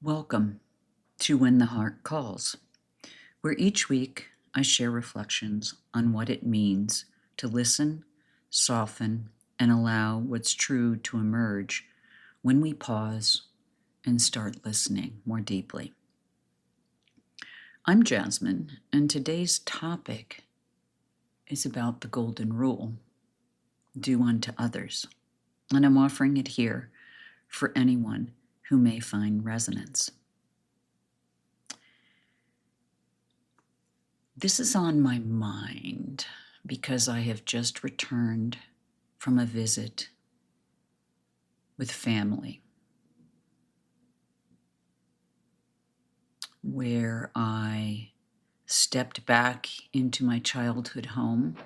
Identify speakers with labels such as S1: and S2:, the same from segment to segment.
S1: Welcome to When the Heart Calls, where each week I share reflections on what it means to listen, soften, and allow what's true to emerge when we pause and start listening more deeply. I'm Jasmine, and today's topic is about the golden rule, do unto others, and I'm offering it here for anyone who may find resonance. This is on my mind because I have just returned from a visit with family where I stepped back into my childhood home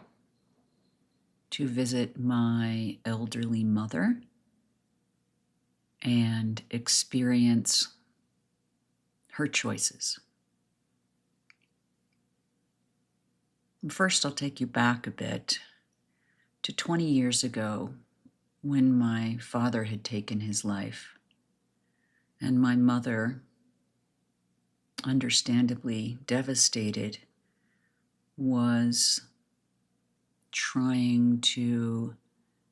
S1: to visit my elderly mother and experience her choices. First, I'll take you back a bit to 20 years ago when my father had taken his life, and my mother, understandably devastated, was trying to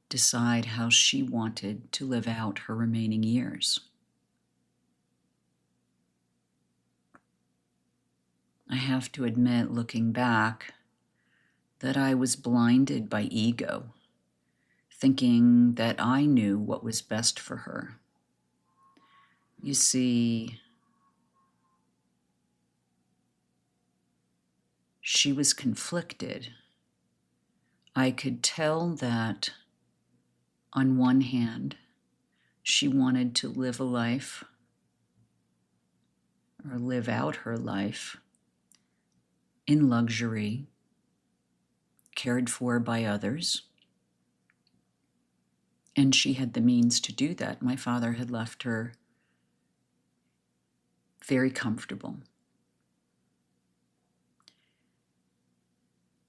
S1: decide how she wanted to live out her remaining years. I have to admit, looking back, that I was blinded by ego, thinking that I knew what was best for her. You see, she was conflicted. I could tell that, on one hand, she wanted to live a life or live out her life in luxury, cared for by others. And she had the means to do that. My father had left her very comfortable.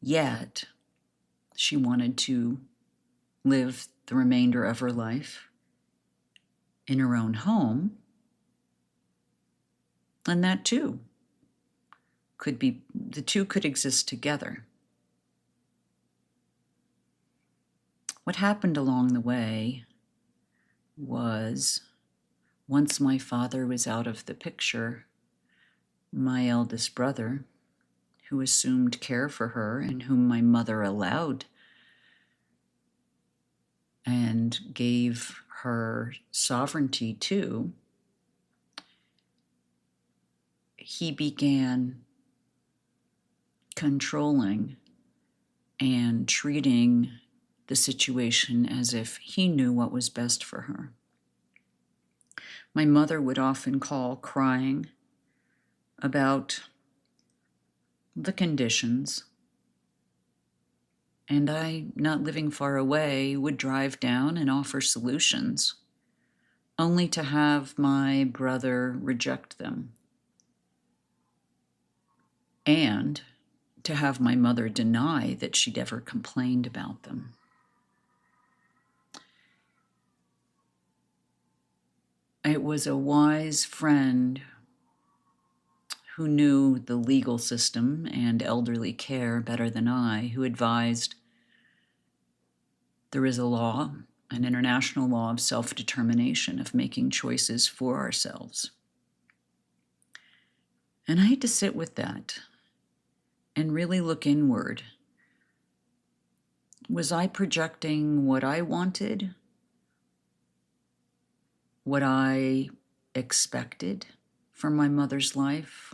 S1: Yet, she wanted to live the remainder of her life in her own home. And that too could be, the two could exist together. What happened along the way was, once my father was out of the picture, my eldest brother, who assumed care for her and whom my mother allowed and gave her sovereignty to, he began controlling and treating the situation as if he knew what was best for her. My mother would often call crying about the conditions, and I, not living far away, would drive down and offer solutions, only to have my brother reject them, and to have my mother deny that she'd ever complained about them. It was a wise friend who knew the legal system and elderly care better than I, who advised there is a law, an international law of self-determination, of making choices for ourselves. And I had to sit with that and really look inward. Was I projecting what I wanted, what I expected from my mother's life?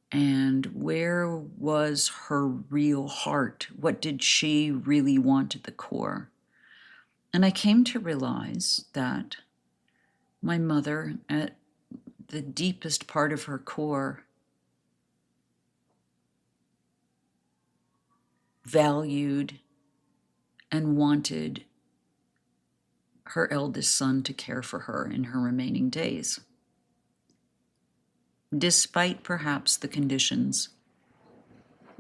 S1: And where was her real heart? What did she really want at the core? And I came to realize that my mother, at the deepest part of her core, valued and wanted her eldest son to care for her in her remaining days, despite perhaps the conditions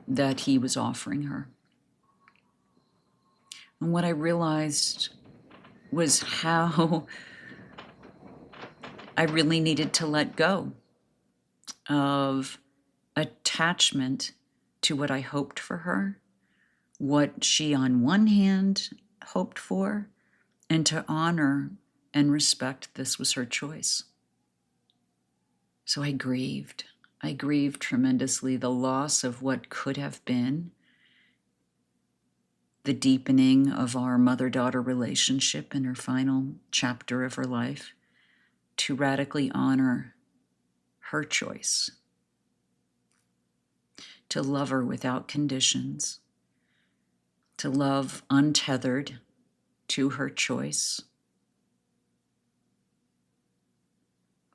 S1: that he was offering her. And what I realized was how I really needed to let go of attachment to what I hoped for her, what she on one hand hoped for, and to honor and respect this was her choice. So I grieved. I grieved tremendously the loss of what could have been, the deepening of our mother-daughter relationship in her final chapter of her life, to radically honor her choice, to love her without conditions, to love untethered to her choice.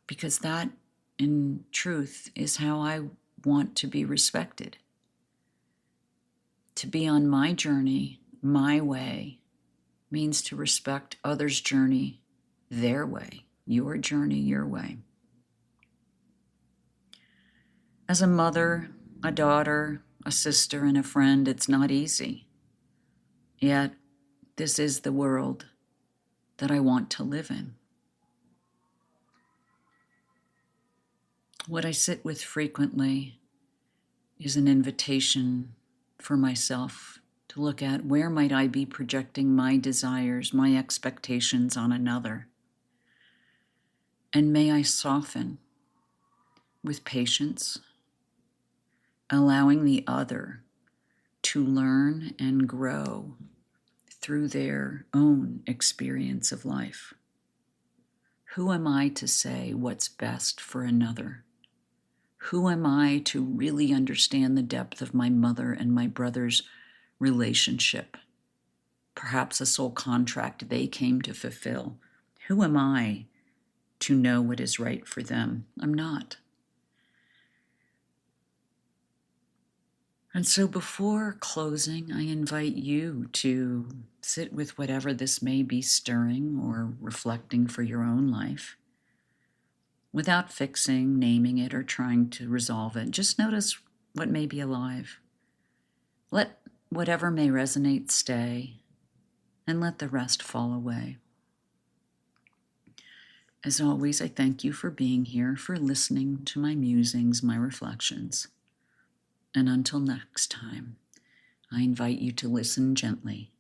S1: Because that, in truth, is how I want to be respected. To be on my journey, my way, means to respect others' journey, their way, your journey, your way. As a mother, a daughter, a sister, and a friend, it's not easy. Yet, this is the world that I want to live in. What I sit with frequently is an invitation for myself to look at where might I be projecting my desires, my expectations on another. And may I soften with patience, allowing the other to learn and grow through their own experience of life. Who am I to say what's best for another? Who am I to really understand the depth of my mother and my brother's relationship? Perhaps a soul contract they came to fulfill. Who am I to know what is right for them? I'm not. And so before closing, I invite you to sit with whatever this may be stirring or reflecting for your own life, without fixing, naming it, or trying to resolve it. Just notice what may be alive. Let whatever may resonate stay, and let the rest fall away. As always, I thank you for being here, for listening to my musings, my reflections. And until next time, I invite you to listen gently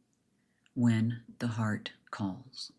S1: when the heart calls.